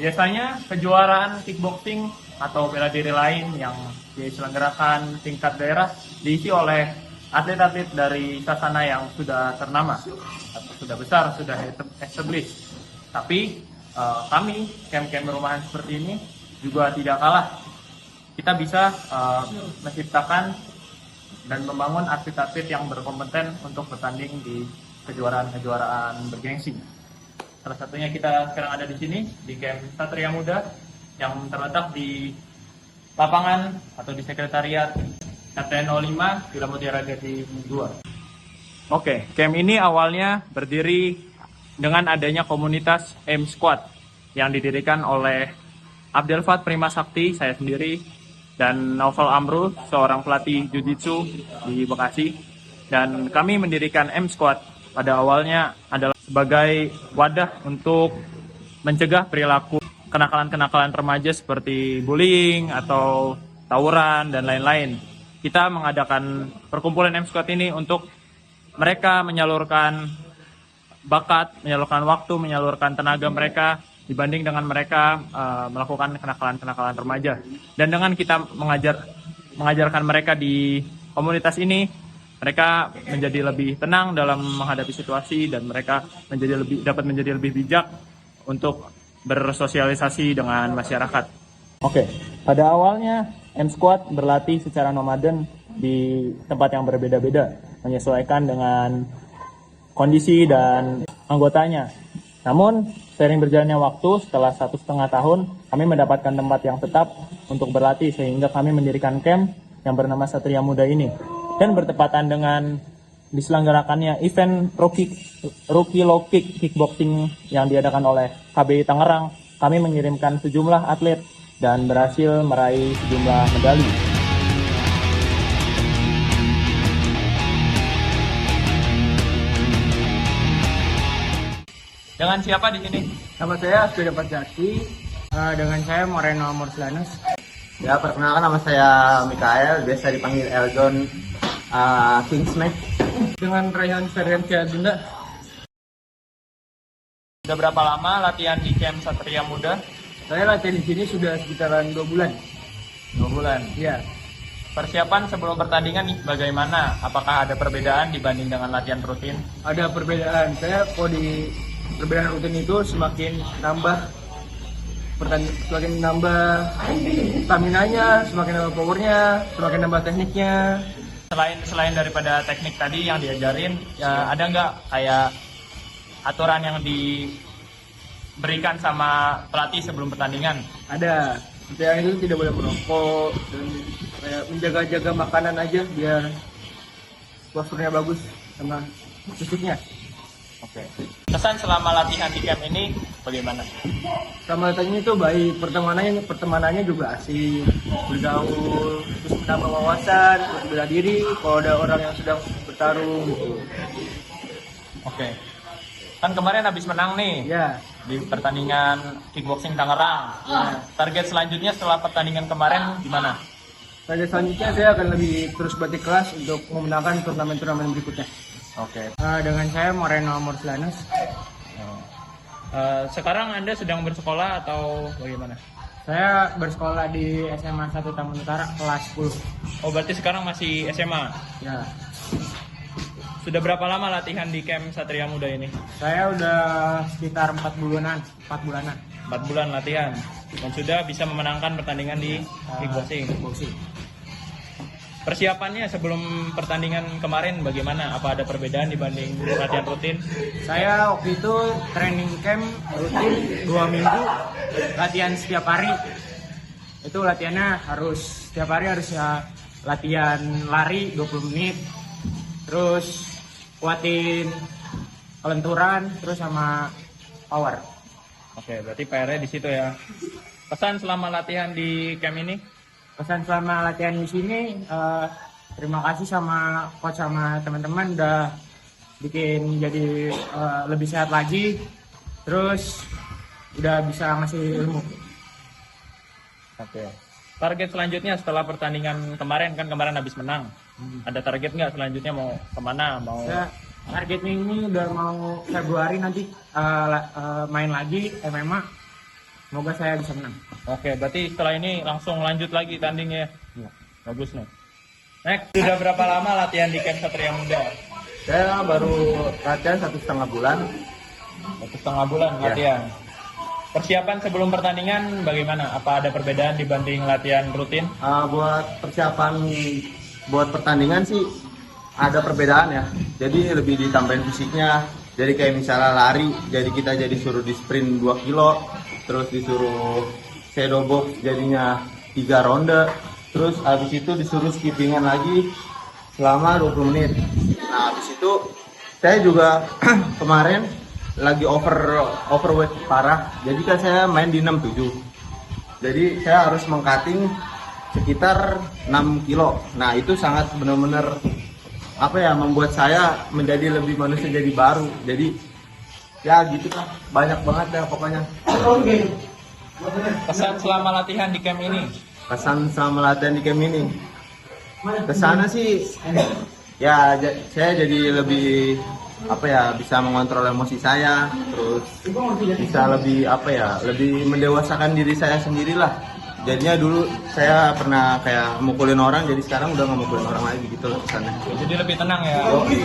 Biasanya kejuaraan kickboxing atau bela diri lain yang diselenggarakan tingkat daerah diisi oleh atlet-atlet dari sasana yang sudah ternama atau sudah besar, sudah established. Tapi kami camp-camp rumahan seperti ini juga tidak kalah. Kita bisa menciptakan dan membangun atlet-atlet yang berkompeten untuk bertanding di kejuaraan-kejuaraan bergengsi. Salah satunya kita sekarang ada di sini, di Camp Satria Muda, yang terletak di lapangan atau di sekretariat RT 05 Villa Mutiara Gading 2. Oke, camp ini awalnya berdiri dengan adanya komunitas M Squad yang didirikan oleh Abdel Fat Prima Sakti, saya sendiri, dan Naufal Amrul, seorang pelatih Jiu-Jitsu di Bekasi. Dan kami mendirikan M Squad pada awalnya adalah sebagai wadah untuk mencegah perilaku kenakalan-kenakalan remaja seperti bullying atau tawuran dan lain-lain. Kita mengadakan perkumpulan M Squad ini untuk mereka menyalurkan bakat, menyalurkan waktu, menyalurkan tenaga mereka dibanding dengan mereka melakukan kenakalan-kenakalan remaja. Dan dengan kita mengajarkan mereka di komunitas ini, mereka menjadi lebih tenang dalam menghadapi situasi dan mereka dapat menjadi lebih bijak untuk bersosialisasi dengan masyarakat. Oke, pada awalnya M Squad berlatih secara nomaden di tempat yang berbeda-beda, menyesuaikan dengan kondisi dan anggotanya. Namun, seiring berjalannya waktu, setelah 1,5 tahun, kami mendapatkan tempat yang tetap untuk berlatih sehingga kami mendirikan camp yang bernama Satria Muda ini. Dan bertepatan dengan diselenggarakannya event Rookie Low Kick Kickboxing yang diadakan oleh KBI Tangerang, kami mengirimkan sejumlah atlet dan berhasil meraih sejumlah medali. Dengan siapa di sini? Nama saya sudah dapat Jati. Dengan saya Moreno Morsilanus. Ya, perkenalkan nama saya Mikael, biasa dipanggil Eldon Kingsmack. Dengan Rayhan Ferencia Dinda. Sudah berapa lama latihan di camp Satria Muda? Saya latihan di sini sudah sekitaran 2 bulan. 2 bulan. Iya. Persiapan sebelum pertandingan nih bagaimana? Apakah ada perbedaan dibanding dengan latihan rutin? Ada perbedaan. Saya kalau di perbedaan rutin itu semakin nambah stamina-nya, semakin nambah powernya, semakin nambah tekniknya. Selain daripada teknik tadi yang diajarin, ya ada nggak kayak aturan yang diberikan sama pelatih sebelum pertandingan? Ada. Yang itu tidak boleh merokok dan kayak menjaga-jaga makanan aja biar posturnya bagus sama fisiknya. Oke. Kesan selama latihan di camp ini bagaimana? Sama latihan itu baik, pertemanannya juga asik, bergaul, terus menambah wawasan, bela diri kalau ada orang yang sedang bertarung gitu. Oke. Kan kemarin habis menang nih. Ya. Di pertandingan kickboxing Tangerang. Ya. Target selanjutnya setelah pertandingan kemarin gimana? Target selanjutnya saya akan lebih terus berlatih keras untuk memenangkan turnamen-turnamen berikutnya. Oke. Dengan saya Moreno Morsilanus. Sekarang Anda sedang bersekolah atau bagaimana? Saya bersekolah di SMA 1 Taman Utara kelas 10. Oh, berarti sekarang masih SMA. Ya. Sudah berapa lama latihan di camp Satria Muda ini? Saya udah sekitar 4 bulanan. 4 bulan latihan. Dan sudah bisa memenangkan pertandingan di kickboxing. Persiapannya sebelum pertandingan kemarin bagaimana? Apa ada perbedaan dibanding latihan rutin? Saya waktu itu training camp rutin 2 minggu, latihan setiap hari. Itu latihannya setiap hari harus ya latihan lari 20 menit, terus kuatin kelenturan, terus sama power. Oke, berarti PR-nya di situ ya. Pesan selama latihan di camp ini? Pesan selama latihan di sini, terima kasih sama coach sama teman-teman udah bikin jadi lebih sehat lagi, terus udah bisa ngasih ilmu. Oke. Target selanjutnya setelah pertandingan kemarin kan kemarin habis menang. Ada target nggak selanjutnya mau kemana? Target ini udah mau Februari nanti main lagi MMA. Semoga saya bisa menang. Oke, berarti setelah ini langsung lanjut lagi tandingnya. Iya. Bagus nih. Next, sudah berapa lama latihan di Camp Satria Muda? Saya baru latihan 1,5 bulan. 1,5 bulan Ya. latihan. Persiapan sebelum pertandingan bagaimana? Apa ada perbedaan dibanding latihan rutin? Buat persiapan buat pertandingan sih ada perbedaan ya. Jadi lebih ditambahin fisiknya. Jadi kayak misalnya lari, jadi kita jadi suruh di sprint 2 kilo, terus disuruh shadow box jadinya 3 ronde, terus habis itu disuruh skippingan lagi selama 20 menit. Nah, habis itu saya juga kemarin lagi overweight parah. Jadi kan saya main di 67. Jadi saya harus mengcutting sekitar 6 kilo. Nah, itu sangat benar-benar membuat saya menjadi lebih manusia jadi baru. Jadi ya gitu lah, banyak banget ya pokoknya. Kesan selama latihan di camp ini? Kesan selama latihan di camp ini, kesana sih ya saya jadi lebih bisa mengontrol emosi saya, terus bisa lebih lebih mendewasakan diri saya sendirilah. Jadinya dulu saya pernah kayak mukulin orang, jadi sekarang udah nggak mukulin orang lagi gitu loh kesannya. Jadi lebih tenang ya. Oke.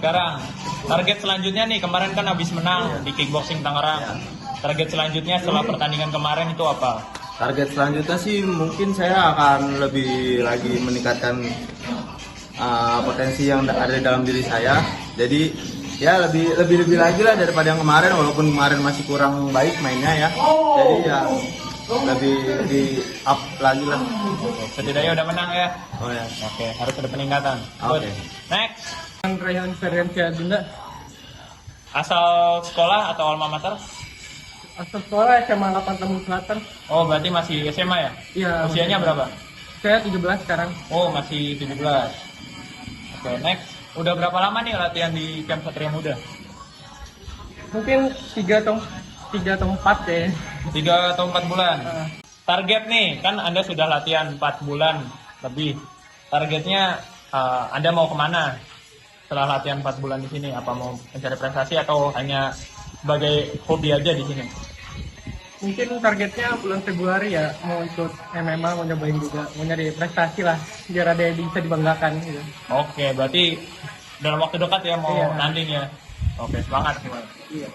Sekarang target selanjutnya nih, kemarin kan habis menang di kickboxing Tangerang. Target selanjutnya setelah pertandingan kemarin itu apa? Target selanjutnya sih mungkin saya akan lebih lagi meningkatkan potensi yang ada di dalam diri saya. Jadi ya lebih lagi lah daripada yang kemarin, walaupun kemarin masih kurang baik mainnya ya. Jadi ya lebih di up lagi lah. Setidaknya udah menang ya. Oh ya. Oke, harus ada peningkatan. Oke. Good. Next, Rayhan Ferencia Dinda. asal sekolah atau alma mater? Asal sekolah SMA 8 Tambun Selatan. Oh, berarti masih SMA ya? Iya. Usianya berapa? Saya 17 sekarang. Oh, masih 17. Oke, next. Udah berapa lama nih latihan di Camp Satria Muda? Mungkin 3 atau 4 ya. 3 atau 4 bulan. Target nih, kan Anda sudah latihan 4 bulan lebih. Targetnya Anda mau kemana setelah latihan 4 bulan di sini? Apa mau mencari prestasi atau hanya sebagai hobi aja di sini? Mungkin targetnya bulan Februari ya, mau ikut MMA, mau nyobain juga, mau nyari prestasi lah, biar ada yang bisa dibanggakan gitu. Oke, berarti dalam waktu dekat ya mau Iya. tanding ya. Oke, semangat. Iya.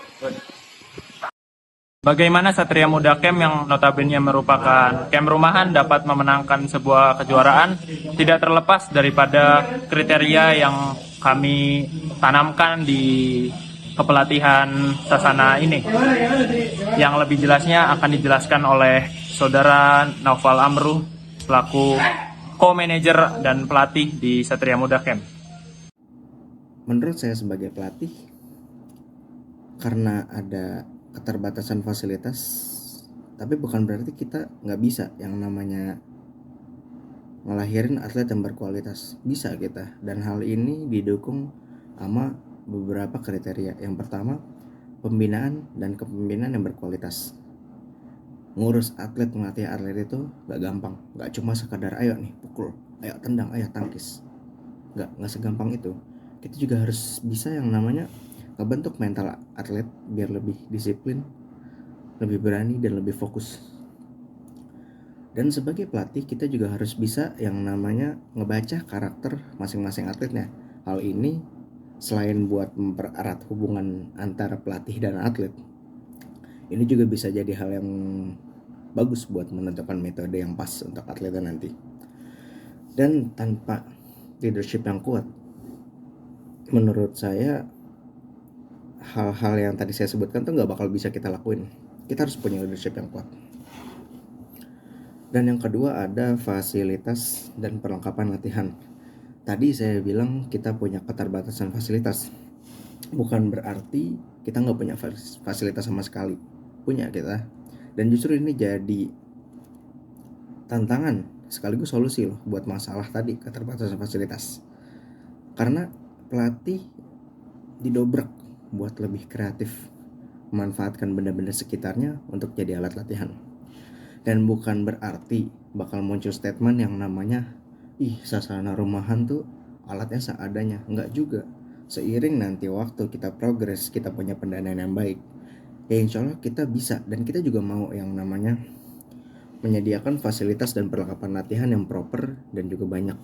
Bagaimana Satria Muda Camp yang notabene merupakan camp rumahan dapat memenangkan sebuah kejuaraan tidak terlepas daripada kriteria yang kami tanamkan di kepelatihan Sasana ini. Yang lebih jelasnya akan dijelaskan oleh Saudara Naufal Amru selaku co-manager dan pelatih di Satria Muda Camp. Menurut saya sebagai pelatih, karena ada keterbatasan fasilitas, tapi bukan berarti kita nggak bisa yang namanya ngelahirin atlet yang berkualitas. Bisa kita, dan hal ini didukung sama beberapa kriteria. Yang pertama, pembinaan dan kepemimpinan yang berkualitas. Ngurus atlet, melatih atlet itu nggak gampang, nggak cuma sekadar ayo nih pukul, ayo tendang, ayo tangkis. Nggak segampang itu. Kita juga harus bisa yang namanya ngebentuk mental atlet biar lebih disiplin, lebih berani, dan lebih fokus. Dan sebagai pelatih kita juga harus bisa yang namanya ngebaca karakter masing-masing atletnya. Hal ini selain buat mempererat hubungan antara pelatih dan atlet, ini juga bisa jadi hal yang bagus buat menentukan metode yang pas untuk atletnya nanti. Dan tanpa leadership yang kuat, menurut saya hal-hal yang tadi saya sebutkan tuh nggak bakal bisa kita lakuin. Kita harus punya leadership yang kuat. Dan yang kedua ada fasilitas dan perlengkapan latihan. Tadi saya bilang kita punya keterbatasan fasilitas. Bukan berarti kita nggak punya fasilitas sama sekali. Punya kita. Dan justru ini jadi tantangan sekaligus solusi loh buat masalah tadi keterbatasan fasilitas. Karena pelatih didobrak buat lebih kreatif, memanfaatkan benda-benda sekitarnya untuk jadi alat latihan. Dan bukan berarti bakal muncul statement yang namanya Sasana rumahan tuh alatnya seadanya. Enggak juga. Seiring nanti waktu kita progres, kita punya pendanaan yang baik, ya insya Allah kita bisa, dan kita juga mau yang namanya menyediakan fasilitas dan perlengkapan latihan yang proper dan juga banyak.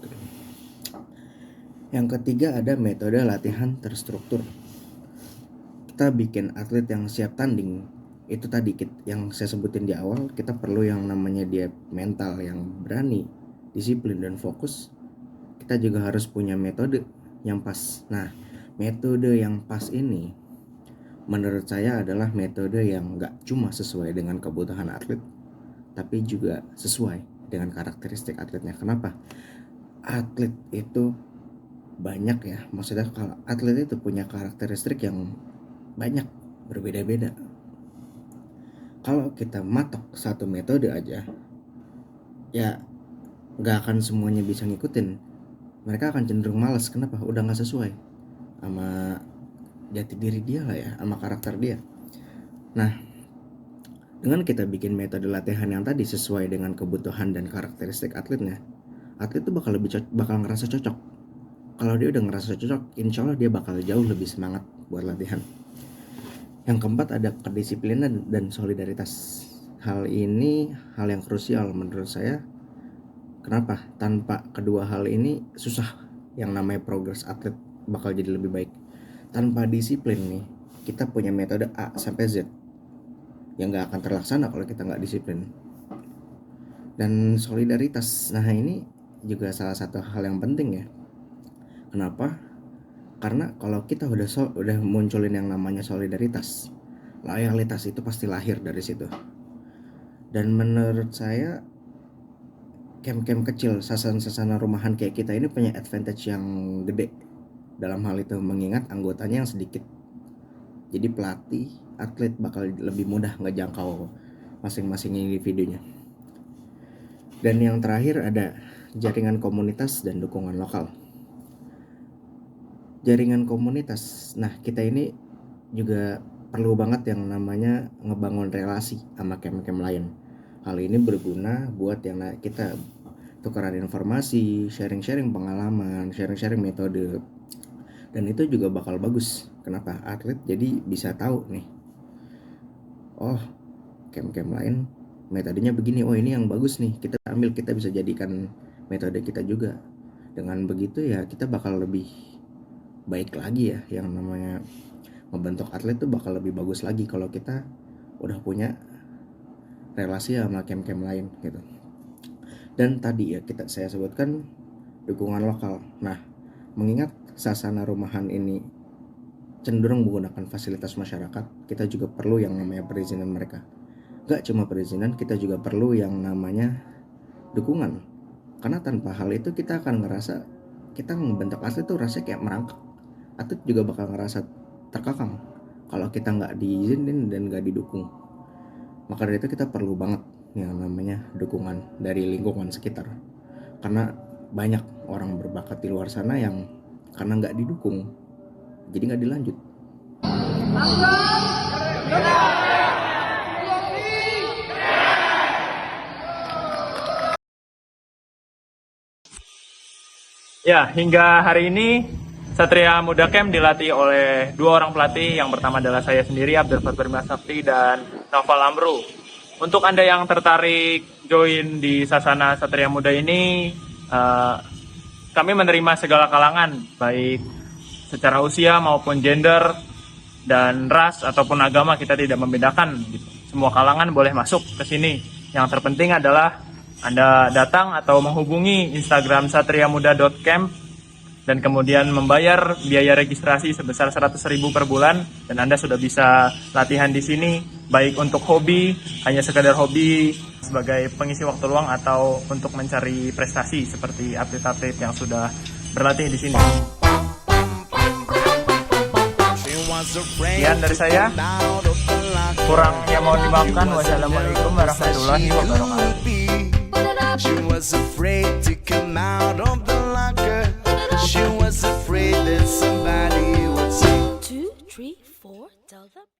Yang ketiga ada metode latihan terstruktur. Kita bikin atlet yang siap tanding, itu tadi yang saya sebutin di awal, kita perlu yang namanya dia mental yang berani, disiplin dan fokus. Kita juga harus punya metode yang pas. Nah, metode yang pas ini menurut saya adalah metode yang gak cuma sesuai dengan kebutuhan atlet, tapi juga sesuai dengan karakteristik atletnya. Kenapa? Atlet itu banyak ya, maksudnya kalau atlet itu punya karakteristik yang banyak, berbeda-beda. Kalau kita matok satu metode aja, ya gak akan semuanya bisa ngikutin. Mereka akan cenderung malas. Kenapa? Udah gak sesuai sama jati diri dia lah ya, sama karakter dia. Nah, dengan kita bikin metode latihan yang tadi sesuai dengan kebutuhan dan karakteristik atletnya, atlet itu bakal ngerasa cocok. Kalau dia udah ngerasa cocok, insya Allah dia bakal jauh lebih semangat buat latihan. Yang keempat ada kedisiplinan dan solidaritas. Hal ini hal yang krusial menurut saya. Kenapa? Tanpa kedua hal ini susah yang namanya progres atlet bakal jadi lebih baik. Tanpa disiplin nih, kita punya metode A sampai Z yang gak akan terlaksana kalau kita gak disiplin. Dan solidaritas, nah ini juga salah satu hal yang penting ya. Kenapa? Karena kalau kita udah munculin yang namanya solidaritas, loyalitas itu pasti lahir dari situ. Dan menurut saya camp-camp kecil, sasana rumahan kayak kita ini punya advantage yang gede dalam hal itu, mengingat anggotanya yang sedikit. Jadi pelatih, atlet bakal lebih mudah ngejangkau masing-masing individunya. Dan yang terakhir ada jaringan komunitas dan dukungan lokal. Jaringan komunitas, nah kita ini juga perlu banget yang namanya ngebangun relasi sama camp-camp lain. Hal ini berguna buat yang kita tukeran informasi, sharing-sharing pengalaman, sharing-sharing metode. Dan itu juga bakal bagus. Kenapa? Atlet jadi bisa tahu nih, oh camp-camp lain metodenya begini, oh ini yang bagus nih, kita ambil, kita bisa jadikan metode kita juga. Dengan begitu ya kita bakal lebih baik lagi ya, yang namanya membentuk atlet tuh bakal lebih bagus lagi kalau kita udah punya relasi sama camp-camp lain gitu. Dan tadi ya saya sebutkan dukungan lokal. Nah, mengingat sasana rumahan ini cenderung menggunakan fasilitas masyarakat, kita juga perlu yang namanya perizinan mereka. Gak cuma perizinan, kita juga perlu yang namanya dukungan. Karena tanpa hal itu kita akan ngerasa kita membentuk atlet tuh rasanya kayak merangkak. Atlet juga bakal ngerasa terkekang kalau kita nggak diizinin dan nggak didukung. Maka dari itu kita perlu banget yang namanya dukungan dari lingkungan sekitar. Karena banyak orang berbakat di luar sana yang karena nggak didukung, jadi nggak dilanjut. Ya, hingga hari ini Satria Muda Camp dilatih oleh 2 orang pelatih. Yang pertama adalah saya sendiri, Abdul Fatbar Sakti, dan Noval Amru. Untuk Anda yang tertarik join di Sasana Satria Muda ini, kami menerima segala kalangan, baik secara usia maupun gender dan ras ataupun agama, kita tidak membedakan gitu. Semua kalangan boleh masuk ke sini. Yang terpenting adalah Anda datang atau menghubungi Instagram satriamuda.camp dan kemudian membayar biaya registrasi sebesar 100.000 per bulan, dan Anda sudah bisa latihan di sini, baik untuk hobi, hanya sekedar hobi sebagai pengisi waktu luang, atau untuk mencari prestasi seperti atlet-atlet yang sudah berlatih di sini. Sekian dari saya. Kurangnya mohon dimaafkan. Wassalamualaikum warahmatullahi wabarakatuh. She was afraid to come out of the locker. She was afraid that somebody would say 2, 3, 4, tell them.